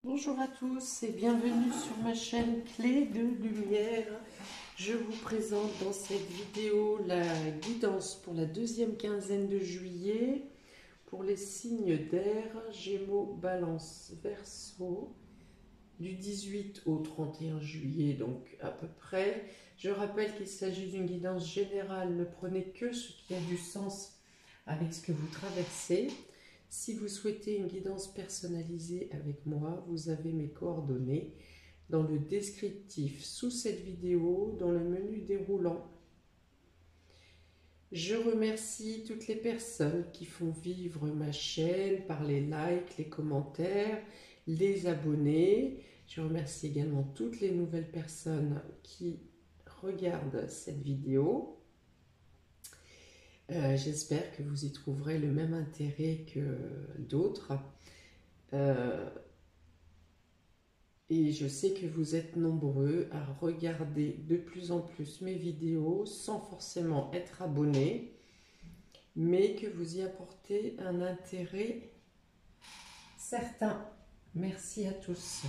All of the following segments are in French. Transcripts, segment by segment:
Bonjour à tous et bienvenue sur ma chaîne Clé de Lumière. Je vous présente dans cette vidéo la guidance pour la deuxième quinzaine de juillet pour les signes d'air, Gémeaux, Balance, Verseau, du 18 au 31 juillet, donc à peu près. Je rappelle qu'il s'agit d'une guidance générale, ne prenez que ce qui a du sens avec ce que vous traversez. Si vous souhaitez une guidance personnalisée avec moi, vous avez mes coordonnées dans le descriptif sous cette vidéo, dans le menu déroulant. Je remercie toutes les personnes qui font vivre ma chaîne par les likes, les commentaires, les abonnés. Je remercie également toutes les nouvelles personnes qui regardent cette vidéo. J'espère que vous y trouverez le même intérêt que d'autres. Et je sais que vous êtes nombreux à regarder de plus en plus mes vidéos sans forcément être abonnés, mais que vous y apportez un intérêt certain. Merci à tous.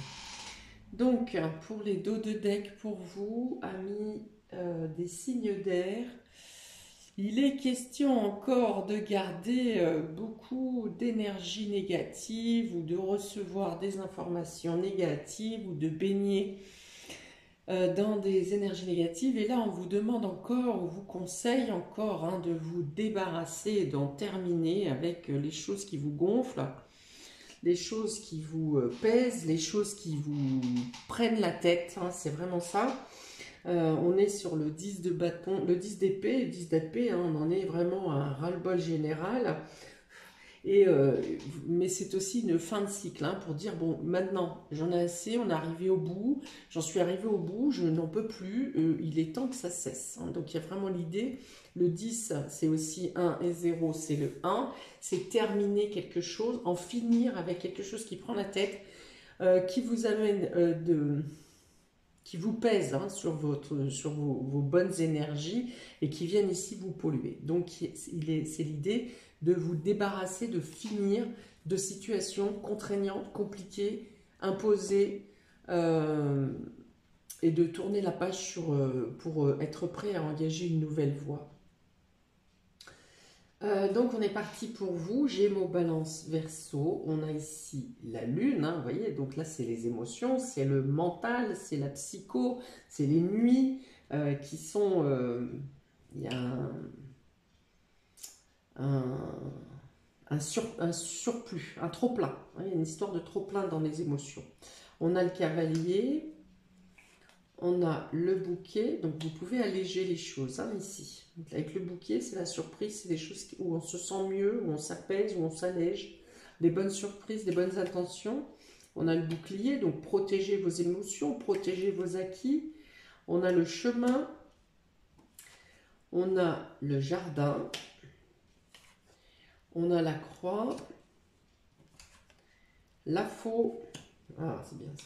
Donc, pour les dos de deck, pour vous, amis des signes d'air, il est question encore de garder beaucoup d'énergie négative ou de recevoir des informations négatives ou de baigner dans des énergies négatives. Et là, on vous demande encore, on vous conseille encore de vous débarrasser, d'en terminer avec les choses qui vous gonflent, les choses qui vous pèsent, les choses qui vous prennent la tête. C'est vraiment ça. On est sur le 10 de bâton, le 10 d'épée, le 10 d'épée, on en est vraiment à un ras-le-bol général. Mais c'est aussi une fin de cycle pour dire, bon, maintenant, j'en ai assez, on est arrivé au bout, j'en suis arrivé au bout, je n'en peux plus, il est temps que ça cesse. Donc, il y a vraiment l'idée, le 10, c'est aussi 1 et 0, c'est le 1, c'est terminer quelque chose, en finir avec quelque chose qui prend la tête, qui vous amène qui vous pèsent sur vos bonnes énergies et qui viennent ici vous polluer. Donc c'est l'idée de vous débarrasser, de finir de situations contraignantes, compliquées, imposées, et de tourner la page pour être prêt à engager une nouvelle voie. Donc on est parti pour vous, Gémeaux, Balance, Verseau. On a ici la Lune, vous voyez, donc là c'est les émotions, c'est le mental, c'est la psycho, c'est les nuits qui sont... Il y a un surplus, un trop-plein. Il y a une histoire de trop-plein dans les émotions. On a le cavalier, on a le bouquet, donc vous pouvez alléger les choses ici. Donc avec le bouquet, c'est la surprise, c'est des choses où on se sent mieux, où on s'apaise, où on s'allège, des bonnes surprises, des bonnes intentions. On a le bouclier, donc protégez vos émotions, protégez vos acquis. On a le chemin, on a le jardin, on a la croix, la faux, c'est bien ça.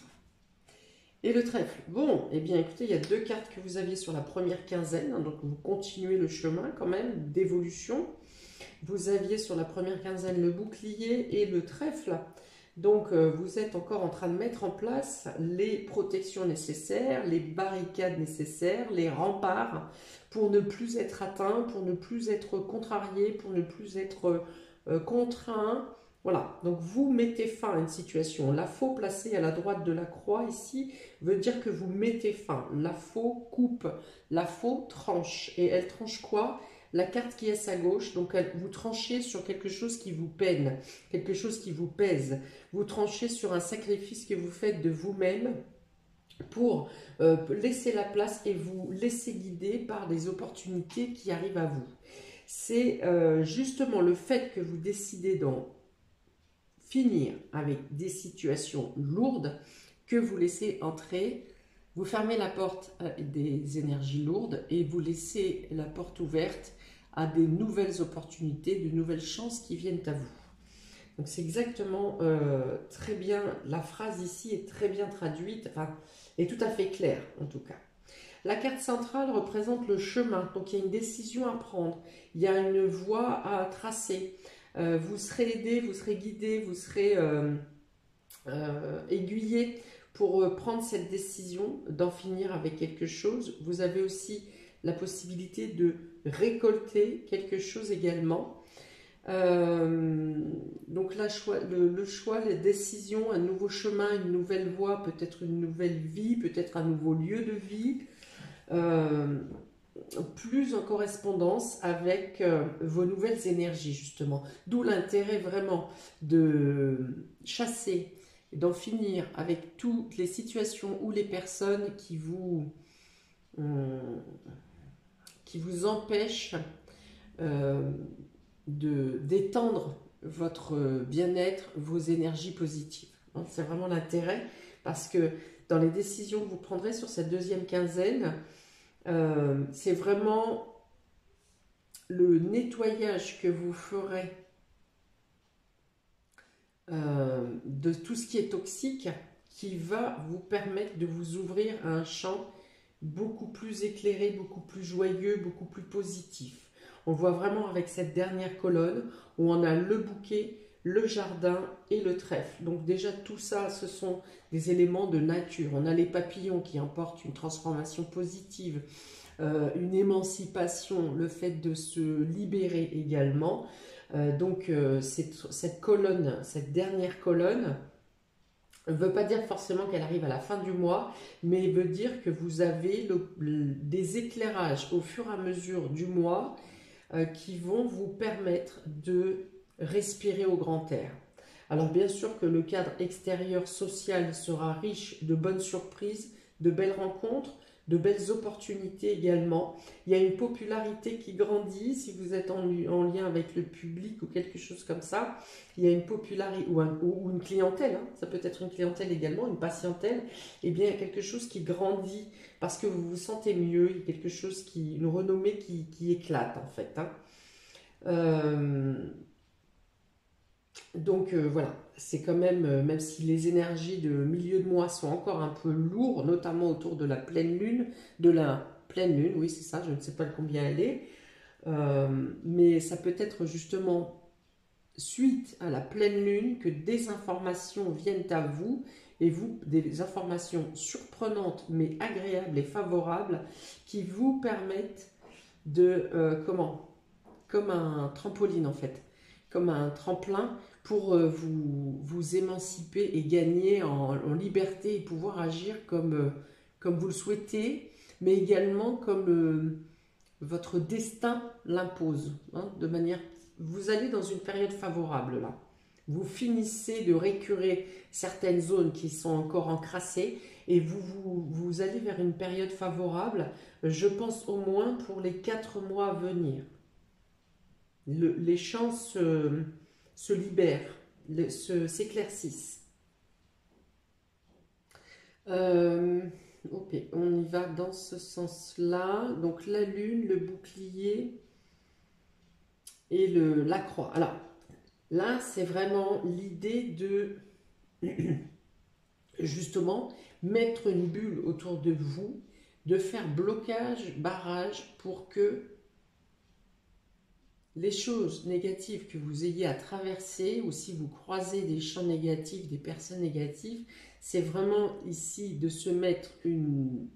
Et le trèfle. Bon, eh bien écoutez, il y a deux cartes que vous aviez sur la première quinzaine, donc vous continuez le chemin quand même d'évolution. Vous aviez sur la première quinzaine le bouclier et le trèfle. Donc vous êtes encore en train de mettre en place les protections nécessaires, les barricades nécessaires, les remparts pour ne plus être atteint, pour ne plus être contrarié, pour ne plus être contraint. Voilà, donc vous mettez fin à une situation. La faux placée à la droite de la croix ici veut dire que vous mettez fin. La faux coupe, la faux tranche. Et elle tranche quoi? La carte qui est à gauche, donc vous tranchez sur quelque chose qui vous peine, quelque chose qui vous pèse. Vous tranchez sur un sacrifice que vous faites de vous-même pour laisser la place et vous laisser guider par des opportunités qui arrivent à vous. C'est justement le fait que vous décidez d'en finir avec des situations lourdes que vous laissez entrer. Vous fermez la porte à des énergies lourdes et vous laissez la porte ouverte à des nouvelles opportunités, de nouvelles chances qui viennent à vous. Donc c'est exactement très bien, la phrase ici est très bien traduite, est tout à fait claire en tout cas. La carte centrale représente le chemin, donc il y a une décision à prendre, il y a une voie à tracer. Vous serez aidé, vous serez guidé, vous serez aiguillé pour prendre cette décision d'en finir avec quelque chose. Vous avez aussi la possibilité de récolter quelque chose également. Donc là, le choix, les décisions, un nouveau chemin, une nouvelle voie, peut-être une nouvelle vie, peut-être un nouveau lieu de vie, plus en correspondance avec vos nouvelles énergies justement. D'où l'intérêt vraiment de chasser, d'en finir avec toutes les situations ou les personnes qui vous empêchent d'étendre votre bien-être, vos énergies positives. C'est vraiment l'intérêt, parce que dans les décisions que vous prendrez sur cette deuxième quinzaine, c'est vraiment le nettoyage que vous ferez de tout ce qui est toxique qui va vous permettre de vous ouvrir à un champ beaucoup plus éclairé, beaucoup plus joyeux, beaucoup plus positif. On voit vraiment avec cette dernière colonne où on a le bouquet, le jardin et le trèfle. Donc déjà tout ça, ce sont des éléments de nature. On a les papillons qui emportent une transformation positive, une émancipation, le fait de se libérer également. Cette colonne, cette dernière colonne, ne veut pas dire forcément qu'elle arrive à la fin du mois, mais veut dire que vous avez des éclairages au fur et à mesure du mois qui vont vous permettre de respirer au grand air. Alors bien sûr que le cadre extérieur social sera riche de bonnes surprises, de belles rencontres, de belles opportunités également. Il y a une popularité qui grandit, si vous êtes en lien avec le public ou quelque chose comme ça. Il y a une popularité ou une clientèle, hein. Ça peut être une clientèle également, une patientèle. Eh bien, il y a quelque chose qui grandit parce que vous vous sentez mieux. Il y a quelque chose une renommée qui éclate en fait, hein. Voilà, c'est quand même, même si les énergies de milieu de mois sont encore un peu lourdes, notamment autour de la pleine lune, oui c'est ça, je ne sais pas combien elle est, mais ça peut être justement suite à la pleine lune que des informations viennent à vous, et des informations surprenantes mais agréables et favorables qui vous permettent de, comme un trampoline en fait, comme un tremplin pour vous émanciper et gagner en liberté et pouvoir agir comme vous le souhaitez, mais également comme votre destin l'impose, hein, de manière... Vous allez dans une période favorable là. Vous finissez de récurer certaines zones qui sont encore encrassées et vous allez vers une période favorable, je pense au moins pour les 4 mois à venir. Les champs se libèrent, s'éclaircissent. Ok, on y va dans ce sens-là. Donc la lune, le bouclier et la croix. Alors là, c'est vraiment l'idée de justement mettre une bulle autour de vous, de faire blocage, barrage pour que les choses négatives que vous ayez à traverser, ou si vous croisez des champs négatifs, des personnes négatives, c'est vraiment ici de se mettre une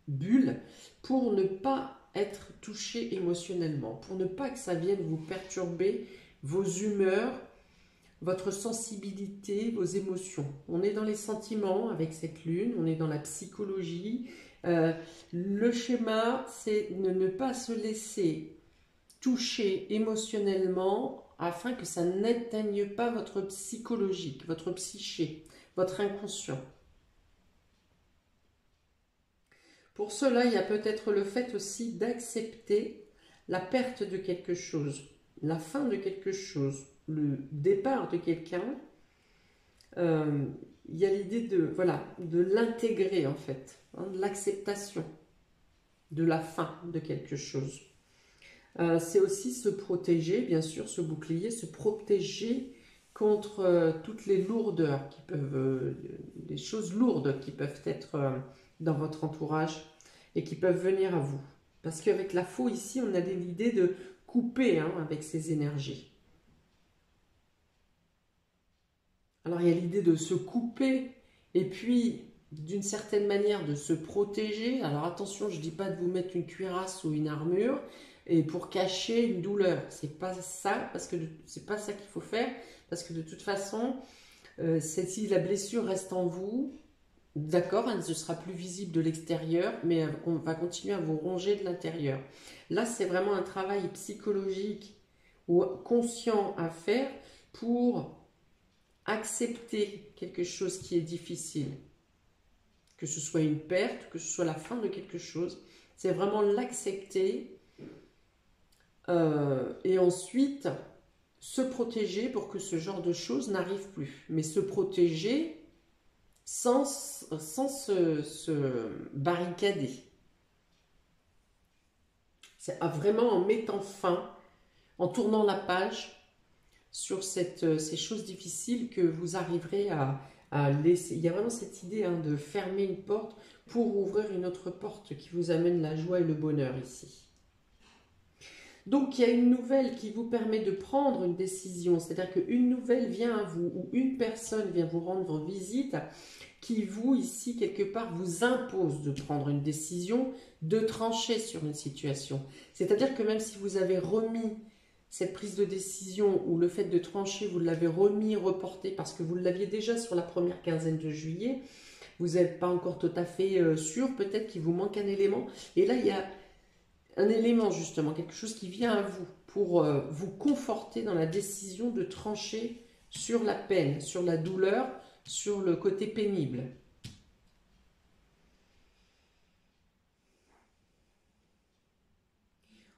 bulle pour ne pas être touché émotionnellement, pour ne pas que ça vienne vous perturber vos humeurs, votre sensibilité, vos émotions. On est dans les sentiments avec cette lune, on est dans la psychologie. Le schéma, c'est ne pas se laisser toucher émotionnellement afin que ça n'atteigne pas votre psychologique, votre psyché, votre inconscient. Pour cela, il y a peut-être le fait aussi d'accepter la perte de quelque chose, la fin de quelque chose, le départ de quelqu'un. Il y a l'idée de l'intégrer en fait, hein, de l'acceptation de la fin de quelque chose. C'est aussi se protéger, bien sûr, ce bouclier, se protéger contre toutes les lourdeurs qui peuvent, les choses lourdes qui peuvent être dans votre entourage et qui peuvent venir à vous. Parce qu'avec la faux ici, on a l'idée de couper, hein, avec ces énergies. Alors, il y a l'idée de se couper et puis, d'une certaine manière, de se protéger. Alors, attention, je ne dis pas de vous mettre une cuirasse ou une armure et pour cacher une douleur. C'est pas ça, parce que c'est pas ça qu'il faut faire, parce que de toute façon, si la blessure reste en vous, d'accord, elle ne sera plus visible de l'extérieur, mais on va continuer à vous ronger de l'intérieur. Là, c'est vraiment un travail psychologique ou conscient à faire pour accepter quelque chose qui est difficile. Que ce soit une perte, que ce soit la fin de quelque chose. C'est vraiment l'accepter et ensuite se protéger pour que ce genre de choses n'arrive plus. Mais se protéger sans se barricader. C'est vraiment en mettant fin, en tournant la page sur ces choses difficiles que vous arriverez à laisser. Il y a vraiment cette idée de fermer une porte pour ouvrir une autre porte qui vous amène la joie et le bonheur ici. Donc, il y a une nouvelle qui vous permet de prendre une décision, c'est-à-dire qu'une nouvelle vient à vous ou une personne vient vous rendre visite qui vous, ici, quelque part, vous impose de prendre une décision, de trancher sur une situation. C'est-à-dire que même si vous avez remis cette prise de décision ou le fait de trancher, vous l'avez remis, reporté parce que vous l'aviez déjà sur la première quinzaine de juillet, vous n'êtes pas encore tout à fait sûr, peut-être qu'il vous manque un élément. Et là, il y a un élément justement, quelque chose qui vient à vous pour vous conforter dans la décision de trancher sur la peine, sur la douleur, sur le côté pénible.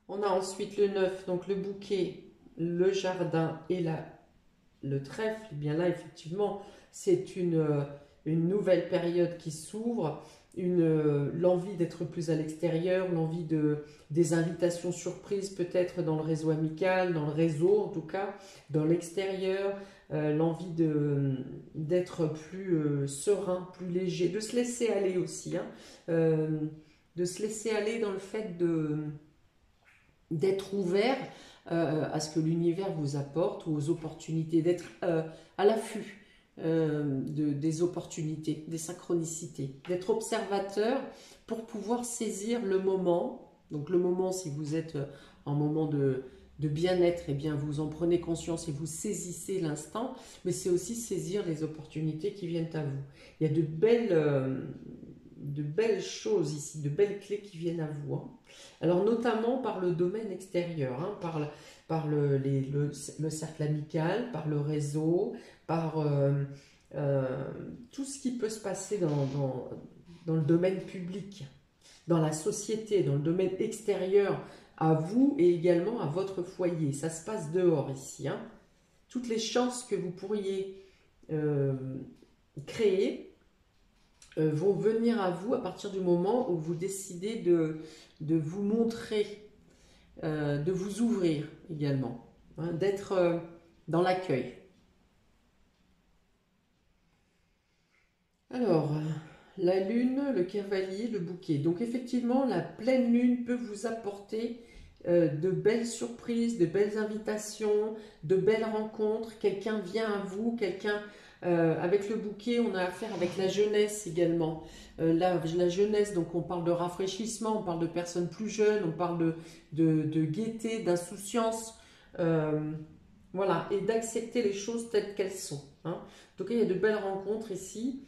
On a ensuite le 9, donc le bouquet, le jardin et le trèfle. Et bien là, effectivement, c'est une nouvelle période qui s'ouvre, l'envie d'être plus à l'extérieur, l'envie des invitations surprises peut-être dans le réseau amical, dans le réseau en tout cas, dans l'extérieur, l'envie d'être plus serein, plus léger, de se laisser aller aussi, de se laisser aller dans le fait d'être ouvert à ce que l'univers vous apporte ou aux opportunités, d'être à l'affût des opportunités, des synchronicités, d'être observateur pour pouvoir saisir le moment. Donc le moment, si vous êtes en moment de bien-être, eh bien vous en prenez conscience et vous saisissez l'instant, mais c'est aussi saisir les opportunités qui viennent à vous. Il y a de belles choses ici, de belles clés qui viennent à vous. Alors notamment par le domaine extérieur, par le cercle amical, par le réseau, par tout ce qui peut se passer dans le domaine public, dans la société, dans le domaine extérieur à vous et également à votre foyer. Ça se passe dehors ici. Toutes les chances que vous pourriez créer vont venir à vous à partir du moment où vous décidez de vous montrer, de vous ouvrir également, d'être dans l'accueil. Alors, la lune, le cavalier, le bouquet. Donc effectivement, la pleine lune peut vous apporter de belles surprises, de belles invitations, de belles rencontres. Quelqu'un vient à vous, avec le bouquet, on a affaire avec la jeunesse également. La jeunesse, donc on parle de rafraîchissement, on parle de personnes plus jeunes, on parle de gaieté, d'insouciance, voilà, et d'accepter les choses telles qu'elles sont. Donc il y a de belles rencontres ici.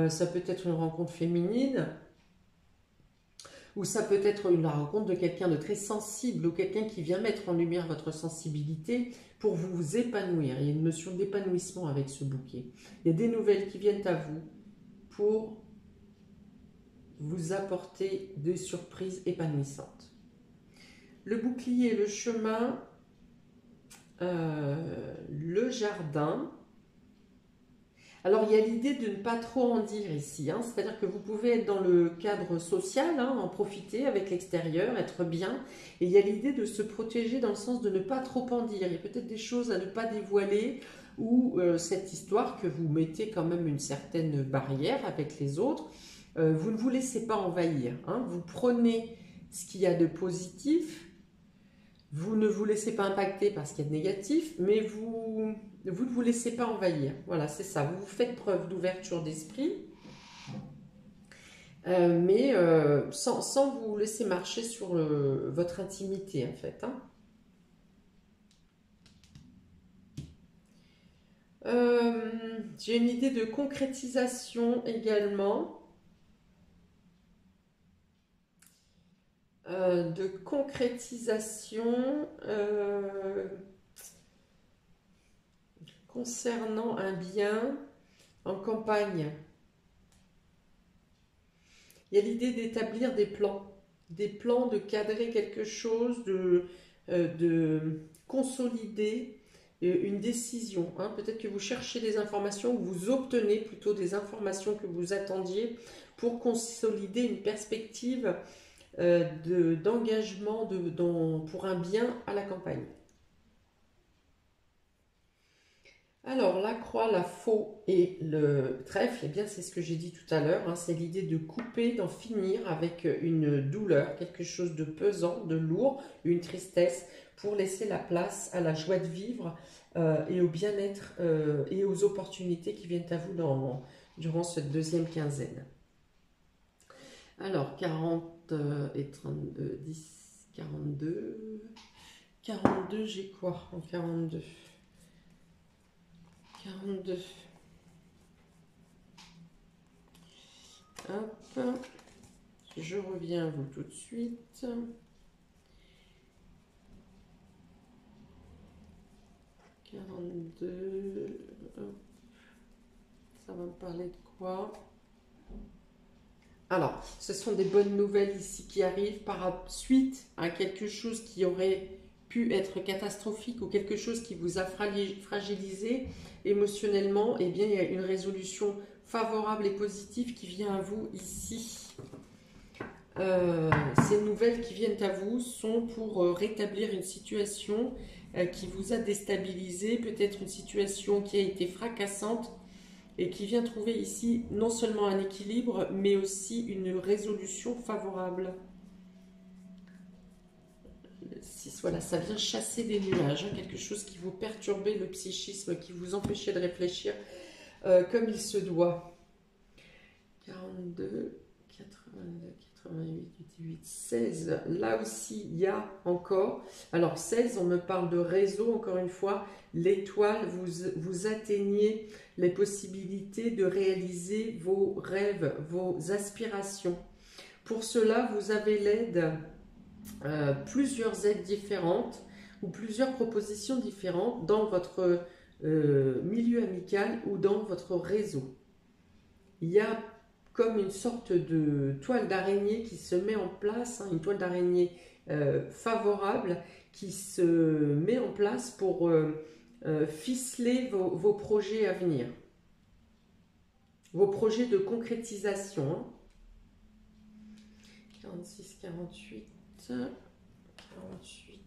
Ça peut être une rencontre féminine, ou ça peut être la rencontre de quelqu'un de très sensible, ou quelqu'un qui vient mettre en lumière votre sensibilité pour vous épanouir. Il y a une notion d'épanouissement avec ce bouquet. Il y a des nouvelles qui viennent à vous pour vous apporter des surprises épanouissantes. Le bouclier, le chemin, le jardin. Alors, il y a l'idée de ne pas trop en dire ici, c'est-à-dire que vous pouvez être dans le cadre social, en profiter avec l'extérieur, être bien, et il y a l'idée de se protéger dans le sens de ne pas trop en dire. Il y a peut-être des choses à ne pas dévoiler, ou cette histoire que vous mettez quand même une certaine barrière avec les autres, vous ne vous laissez pas envahir, vous prenez ce qu'il y a de positif, Vous ne vous laissez pas impacter par ce qu'il y a de négatif, mais vous ne vous laissez pas envahir. Voilà, c'est ça. Vous faites preuve d'ouverture d'esprit, mais sans vous laisser marcher sur votre intimité, en fait. Hein. J'ai une idée de concrétisation également. De concrétisation concernant un bien en campagne. Il y a l'idée d'établir des plans, de cadrer quelque chose, de consolider une décision. Hein. Peut-être que vous cherchez des informations, ou vous obtenez plutôt des informations que vous attendiez pour consolider une perspective d'engagement pour un bien à la campagne. Alors, la croix, la faux et le trèfle, eh bien, c'est ce que j'ai dit tout à l'heure, hein, c'est l'idée de couper, d'en finir avec une douleur, quelque chose de pesant, de lourd, une tristesse, pour laisser la place à la joie de vivre et au bien-être et aux opportunités qui viennent à vous durant cette deuxième quinzaine. Alors, 40 et 32, 10, 42. 42, j'ai quoi en 42? 42. Hop. Je reviens à vous tout de suite. 42. Hop. Ça va me parler de quoi? Alors, ce sont des bonnes nouvelles ici qui arrivent par suite à quelque chose qui aurait pu être catastrophique ou quelque chose qui vous a fragilisé émotionnellement. Eh bien, il y a une résolution favorable et positive qui vient à vous ici. Ces nouvelles qui viennent à vous sont pour rétablir une situation qui vous a déstabilisé, peut-être une situation qui a été fracassante, et qui vient trouver ici non seulement un équilibre, mais aussi une résolution favorable. Le 6, voilà, ça vient chasser des nuages, hein, quelque chose qui vous perturbait le psychisme, qui vous empêchait de réfléchir comme il se doit. 42, 82, 88, 88, 16. Là aussi, il y a encore... Alors, 16, on me parle de réseau, encore une fois. L'étoile, vous atteignez les possibilités de réaliser vos rêves, vos aspirations. Pour cela, vous avez l'aide, plusieurs aides différentes ou plusieurs propositions différentes dans votre milieu amical ou dans votre réseau. Il y a comme une sorte de toile d'araignée qui se met en place, hein, une toile d'araignée favorable qui se met en place pour ficeler vos projets à venir, vos projets de concrétisation. Hein. 46, 48, 48.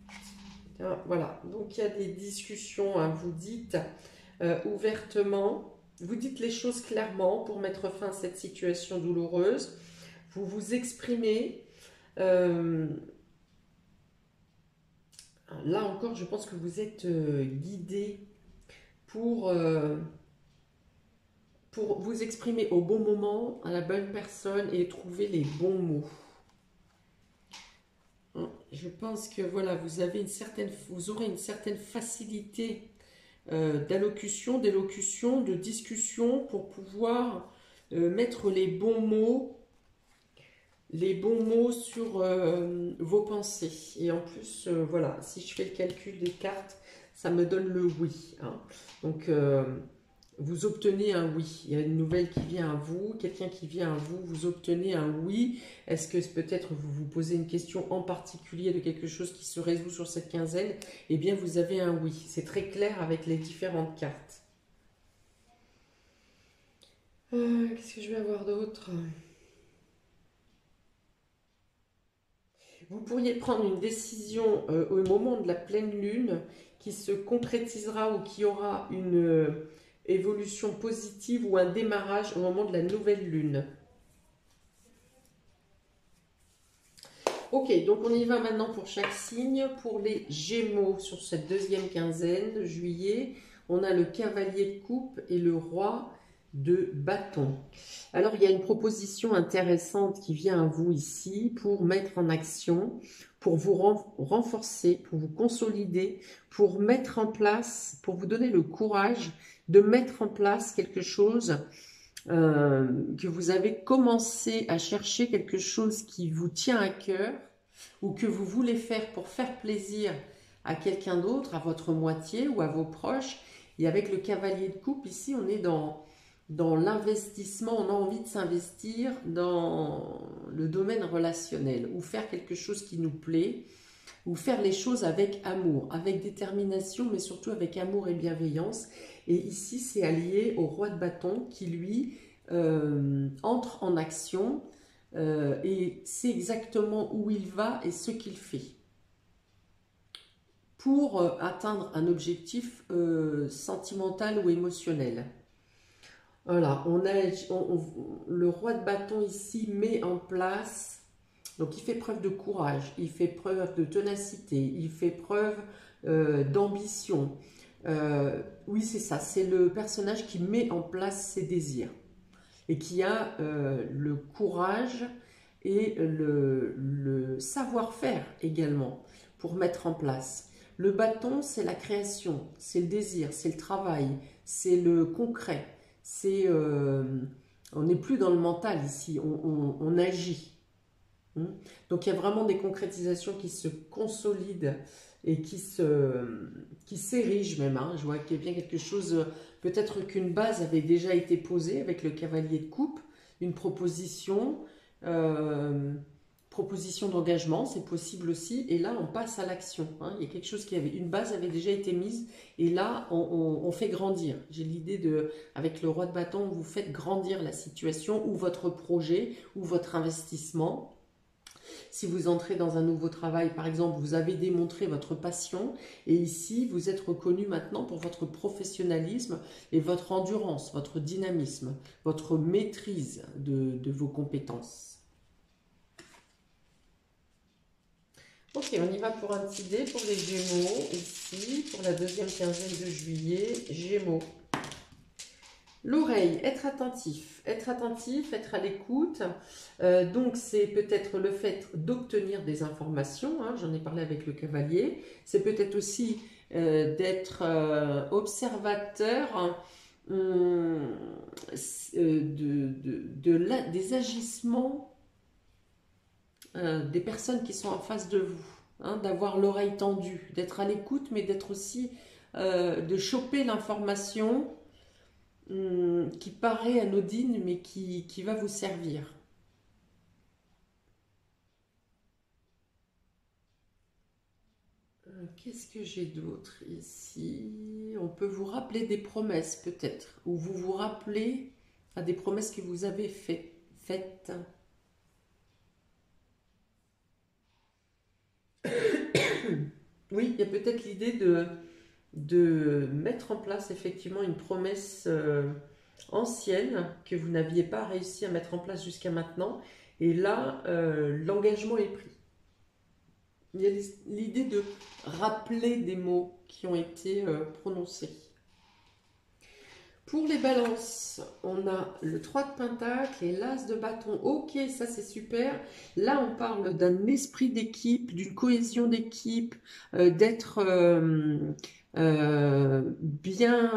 Voilà, donc il y a des discussions, hein, vous dites ouvertement. Vous dites les choses clairement pour mettre fin à cette situation douloureuse. Vous vous exprimez. Là encore, je pense que vous êtes guidé pour vous exprimer au bon moment, à la bonne personne et trouver les bons mots. Je pense que voilà, vous aurez une certaine facilité d'allocution, d'élocution, de discussion pour pouvoir mettre les bons mots sur vos pensées. Et en plus, voilà, si je fais le calcul des cartes, ça me donne le oui. Hein. Donc, vous obtenez un oui. Il y a une nouvelle qui vient à vous, quelqu'un qui vient à vous, vous obtenez un oui. Est-ce que peut-être vous vous posez une question en particulier de quelque chose qui se résout sur cette quinzaine? Eh bien, vous avez un oui. C'est très clair avec les différentes cartes. Qu'est-ce que je vais avoir d'autre? Vous pourriez prendre une décision au moment de la pleine lune qui se concrétisera ou qui aura une évolution positive ou un démarrage au moment de la nouvelle lune. Ok, donc on y va maintenant pour chaque signe. Pour les Gémeaux, sur cette deuxième quinzaine de juillet, on a le cavalier de coupe et le roi de bâton. Alors, il y a une proposition intéressante qui vient à vous ici pour mettre en action, pour vous renforcer, pour vous consolider, pour mettre en place, pour vous donner le courage de mettre en place quelque chose que vous avez commencé à chercher, quelque chose qui vous tient à cœur ou que vous voulez faire pour faire plaisir à quelqu'un d'autre, à votre moitié ou à vos proches. Et avec le cavalier de coupe, ici, on est dans l'investissement, on a envie de s'investir dans le domaine relationnel ou faire quelque chose qui nous plaît ou faire les choses avec amour, avec détermination, mais surtout avec amour et bienveillance. Et ici, c'est allié au roi de bâton qui, lui, entre en action et sait exactement où il va et ce qu'il fait pour atteindre un objectif sentimental ou émotionnel. Voilà, le roi de bâton ici met en place, donc il fait preuve de courage, il fait preuve de ténacité, il fait preuve d'ambition. Oui, c'est ça, c'est le personnage qui met en place ses désirs et qui a le courage et le savoir-faire également pour mettre en place. Le bâton, c'est la création, c'est le désir, c'est le travail, c'est le concret. On n'est plus dans le mental ici, on agit. Donc il y a vraiment des concrétisations qui se consolident et qui s'érigent même. Je vois qu'il y a bien quelque chose, peut-être qu'une base avait déjà été posée avec le cavalier de coupe, une proposition d'engagement, c'est possible aussi, et là on passe à l'action. Il y a quelque chose une base avait déjà été mise, et là on fait grandir. J'ai l'idée avec le roi de bâton, vous faites grandir la situation, ou votre projet, ou votre investissement. Si vous entrez dans un nouveau travail, par exemple, vous avez démontré votre passion, et ici vous êtes reconnu maintenant pour votre professionnalisme et votre endurance, votre dynamisme, votre maîtrise de vos compétences. Ok, on y va pour un petit dé pour les Gémeaux, ici, pour la deuxième quinzaine de juillet, Gémeaux. L'oreille, être attentif, être à l'écoute. Donc, c'est peut-être le fait d'obtenir des informations, j'en ai parlé avec le cavalier. C'est peut-être aussi d'être observateur des agissements des personnes qui sont en face de vous, d'avoir l'oreille tendue, d'être à l'écoute, mais d'être aussi, de choper l'information qui paraît anodine, mais qui va vous servir. Qu'est-ce que j'ai d'autre ici? On peut vous rappeler des promesses, peut-être, ou vous vous rappelez à des promesses que vous avez faites. Oui, il y a peut-être l'idée de mettre en place effectivement une promesse ancienne que vous n'aviez pas réussi à mettre en place jusqu'à maintenant. Et là, l'engagement est pris. Il y a l'idée de rappeler des mots qui ont été prononcés. Pour les balances, on a le 3 de pentacle et l'as de bâton. Ok, ça c'est super. Là, on parle d'un esprit d'équipe, d'une cohésion d'équipe, d'être bien...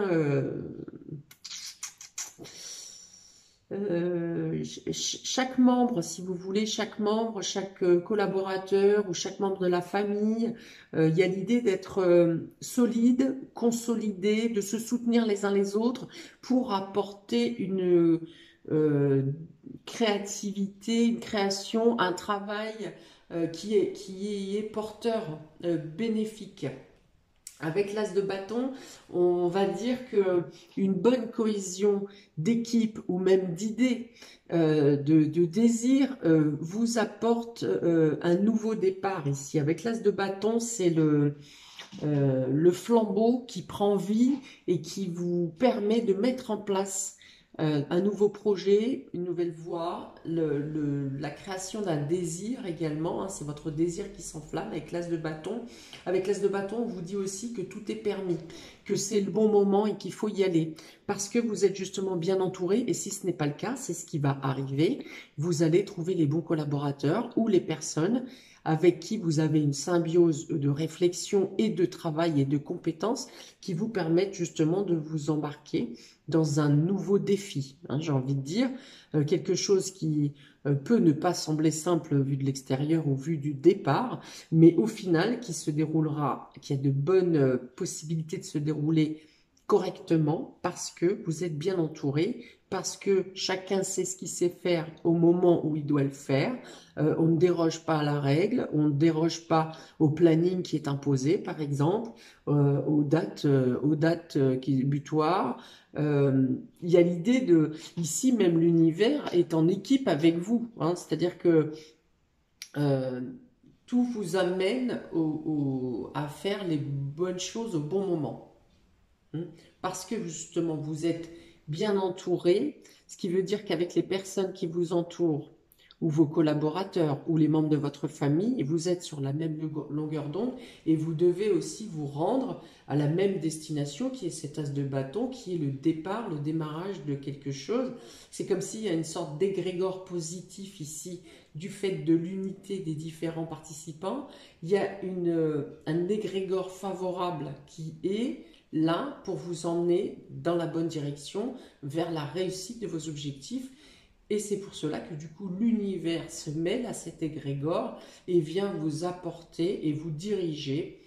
chaque membre, si vous voulez, chaque membre, chaque collaborateur ou chaque membre de la famille, il y a l'idée d'être solide, consolidé, de se soutenir les uns les autres pour apporter une créativité, une création, un travail qui est porteur, bénéfique. Avec l'as de bâton, on va dire qu'une bonne cohésion d'équipe ou même d'idées, de désir, vous apporte un nouveau départ ici. Avec l'as de bâton, c'est le flambeau qui prend vie et qui vous permet de mettre en place un nouveau projet, une nouvelle voie, la création d'un désir également, hein, c'est votre désir qui s'enflamme avec l'as de bâton. Avec l'as de bâton, on vous dit aussi que tout est permis, que c'est le bon moment et qu'il faut y aller, parce que vous êtes justement bien entouré, et si ce n'est pas le cas, c'est ce qui va arriver, vous allez trouver les bons collaborateurs ou les personnes avec qui vous avez une symbiose de réflexion et de travail et de compétences qui vous permettent justement de vous embarquer dans un nouveau défi, hein, j'ai envie de dire, quelque chose qui peut ne pas sembler simple vu de l'extérieur ou vu du départ, mais au final qui se déroulera, qui a de bonnes possibilités de se dérouler correctement parce que vous êtes bien entouré, parce que chacun sait ce qu'il sait faire au moment où il doit le faire. On ne déroge pas à la règle, on ne déroge pas au planning qui est imposé, par exemple, aux dates qui butoirs. Il y a l'idée de, ici même l'univers est en équipe avec vous, hein, c'est-à-dire que tout vous amène à faire les bonnes choses au bon moment. Parce que justement vous êtes bien entouré, ce qui veut dire qu'avec les personnes qui vous entourent, ou vos collaborateurs, ou les membres de votre famille, vous êtes sur la même longueur d'onde, et vous devez aussi vous rendre à la même destination, qui est cet as de bâton, qui est le départ, le démarrage de quelque chose. C'est comme s'il y a une sorte d'égrégore positif ici, du fait de l'unité des différents participants. Il y a un égrégore favorable qui est là pour vous emmener dans la bonne direction, vers la réussite de vos objectifs. Et c'est pour cela que du coup l'univers se mêle à cet égrégore et vient vous apporter et vous diriger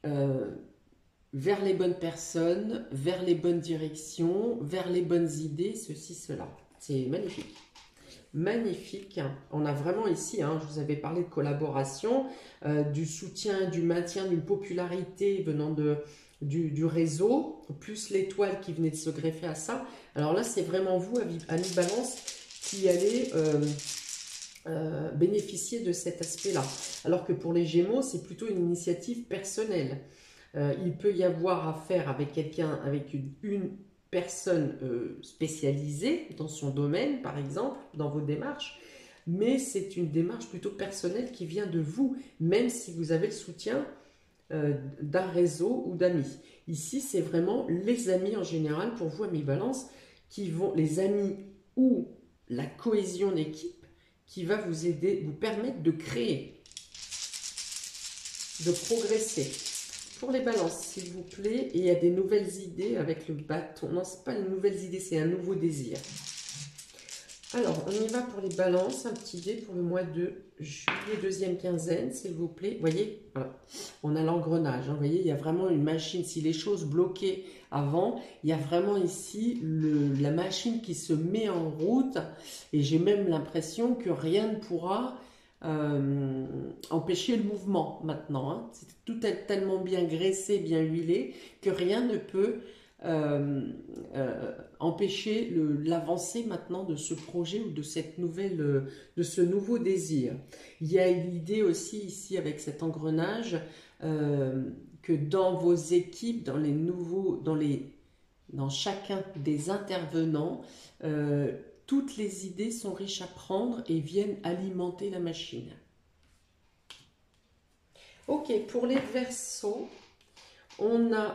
vers les bonnes personnes, vers les bonnes directions, vers les bonnes idées, ceci, cela. C'est magnifique. Magnifique. On a vraiment ici, hein, je vous avais parlé de collaboration, du soutien, du maintien d'une popularité venant du réseau, plus l'étoile qui venait de se greffer à ça. Alors là, c'est vraiment vous, amis Balance, qui allez bénéficier de cet aspect-là. Alors que pour les Gémeaux, c'est plutôt une initiative personnelle. Il peut y avoir affaire avec quelqu'un, avec une personne spécialisée dans son domaine, par exemple, dans vos démarches, mais c'est une démarche plutôt personnelle qui vient de vous, même si vous avez le soutien d'un réseau ou d'amis. Ici, c'est vraiment les amis en général, pour vous, amis Balance, qui vont, les amis ou la cohésion d'équipe qui va vous aider, vous permettre de créer, de progresser. Pour les Balances, s'il vous plaît, et il y a des nouvelles idées avec le bâton. Non, ce n'est pas les nouvelles idées, c'est un nouveau désir. Alors, on y va pour les Balances, un petit dé pour le mois de juillet, deuxième quinzaine, s'il vous plaît. Vous voyez, voilà. On a l'engrenage, hein. Vous voyez, il y a vraiment une machine. Si les choses bloquaient avant, il y a vraiment ici la machine qui se met en route. Et j'ai même l'impression que rien ne pourra empêcher le mouvement maintenant, hein. Tout est tellement bien graissé, bien huilé, que rien ne peut empêcher l'avancée maintenant de ce projet ou de cette nouvelle, de ce nouveau désir. Il y a l'idée aussi ici avec cet engrenage que dans vos équipes, dans chacun des intervenants, toutes les idées sont riches à prendre et viennent alimenter la machine. Ok, pour les Verseaux, on a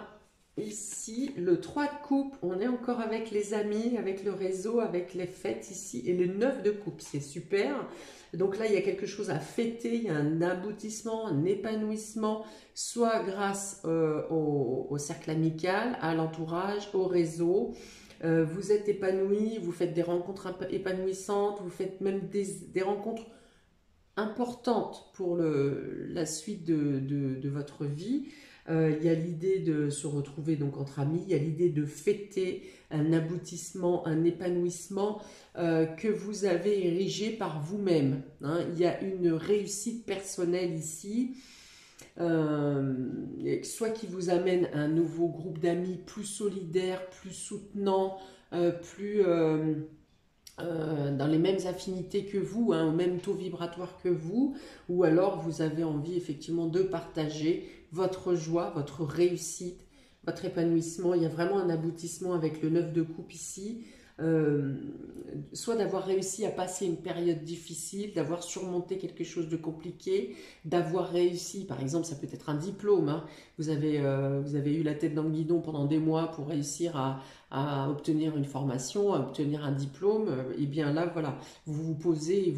ici le 3 de coupe, on est encore avec les amis, avec le réseau, avec les fêtes ici, et le 9 de coupe, c'est super. Donc là, il y a quelque chose à fêter, il y a un aboutissement, un épanouissement, soit grâce au cercle amical, à l'entourage, au réseau. Vous êtes épanoui, vous faites des rencontres épanouissantes, vous faites même des rencontres importantes pour la suite de votre vie. Il y a l'idée de se retrouver donc entre amis, il y a l'idée de fêter un aboutissement, un épanouissement que vous avez érigé par vous-même, hein. Il y a une réussite personnelle ici, soit qui vous amène à un nouveau groupe d'amis plus solidaire, plus soutenant, plus dans les mêmes affinités que vous, hein, au même taux vibratoire que vous, ou alors vous avez envie effectivement de partager votre joie, votre réussite, votre épanouissement. Il y a vraiment un aboutissement avec le 9 de coupe ici. Soit d'avoir réussi à passer une période difficile, d'avoir surmonté quelque chose de compliqué, d'avoir réussi, par exemple, ça peut être un diplôme, hein. Vous avez eu la tête dans le guidon pendant des mois pour réussir à obtenir une formation, à obtenir un diplôme, et bien là, voilà, vous vous posez,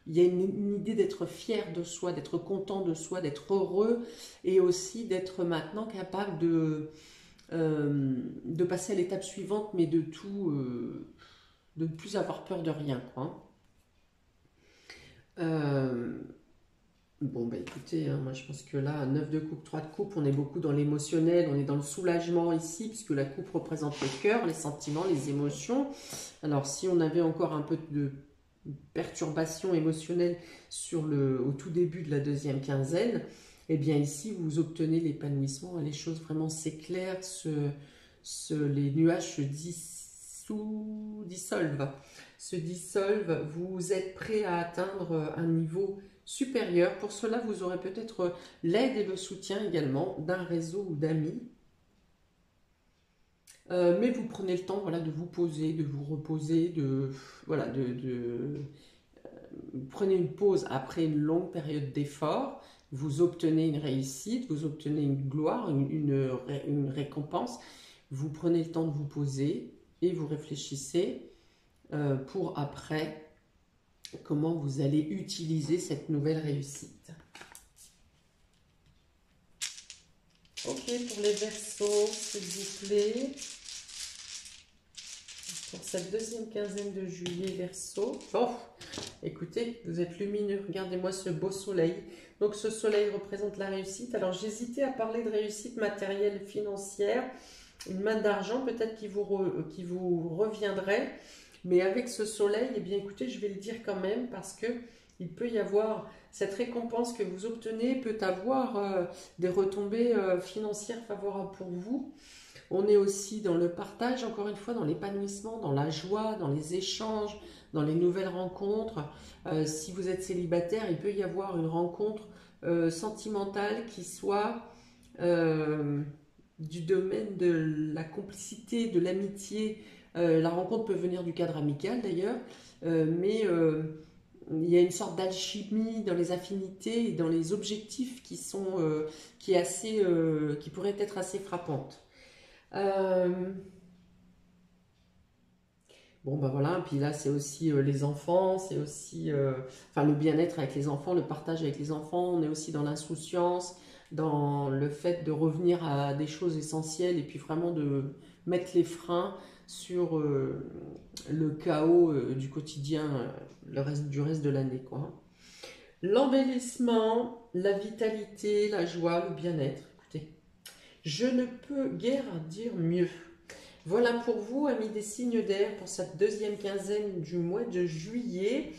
il y a une idée d'être fier de soi, d'être content de soi, d'être heureux, et aussi d'être maintenant capable de passer à l'étape suivante, mais de ne plus avoir peur de rien, quoi. Bon, bah écoutez, hein, moi je pense que là, 9 de coupe, 3 de coupe, on est beaucoup dans l'émotionnel, on est dans le soulagement ici, puisque la coupe représente le cœur, les sentiments, les émotions. Alors si on avait encore un peu de perturbation émotionnelle au tout début de la deuxième quinzaine, eh bien ici vous obtenez l'épanouissement, les choses vraiment s'éclairent, les nuages se dissolvent, vous êtes prêt à atteindre un niveau supérieur. Pour cela, vous aurez peut-être l'aide et le soutien également d'un réseau ou d'amis. Mais vous prenez le temps, voilà, de vous poser, de vous reposer, voilà, vous prenez une pause après une longue période d'effort, vous obtenez une réussite, vous obtenez une gloire, une récompense. Vous prenez le temps de vous poser et vous réfléchissez pour après comment vous allez utiliser cette nouvelle réussite. Ok, pour les Verseaux, s'il vous plaît. Pour cette deuxième quinzaine de juillet, Verseau. Oh, écoutez, vous êtes lumineux. Regardez-moi ce beau soleil. Donc, ce soleil représente la réussite. Alors, j'hésitais à parler de réussite matérielle, financière. Une main d'argent, peut-être qui vous reviendrait. Mais avec ce soleil, eh bien, écoutez, je vais le dire quand même parce que il peut y avoir cette récompense que vous obtenez, peut avoir des retombées financières favorables pour vous. On est aussi dans le partage, encore une fois, dans l'épanouissement, dans la joie, dans les échanges, dans les nouvelles rencontres. Si vous êtes célibataire, il peut y avoir une rencontre sentimentale qui soit du domaine de la complicité, de l'amitié. La rencontre peut venir du cadre amical d'ailleurs, mais il y a une sorte d'alchimie dans les affinités et dans les objectifs qui pourraient être assez frappantes. Bon, ben voilà, puis là, c'est aussi les enfants, c'est aussi le bien-être avec les enfants, le partage avec les enfants. On est aussi dans l'insouciance, dans le fait de revenir à des choses essentielles et puis vraiment de mettre les freins sur le chaos du quotidien, du reste de l'année, quoi. L'embellissement, la vitalité, la joie, le bien-être. Écoutez, je ne peux guère dire mieux. Voilà pour vous, amis des signes d'air, pour cette deuxième quinzaine du mois de juillet.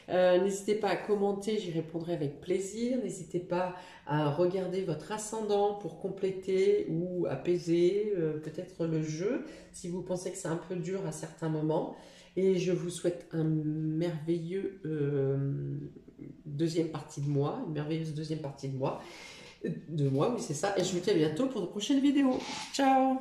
N'hésitez pas à commenter, j'y répondrai avec plaisir. N'hésitez pas à regarder votre ascendant pour compléter ou apaiser peut-être le jeu, si vous pensez que c'est un peu dur à certains moments. Et je vous souhaite un merveilleux deuxième partie de mois, une merveilleuse deuxième partie de mois. Oui, c'est ça. Et je vous dis à bientôt pour de prochaines vidéos. Ciao!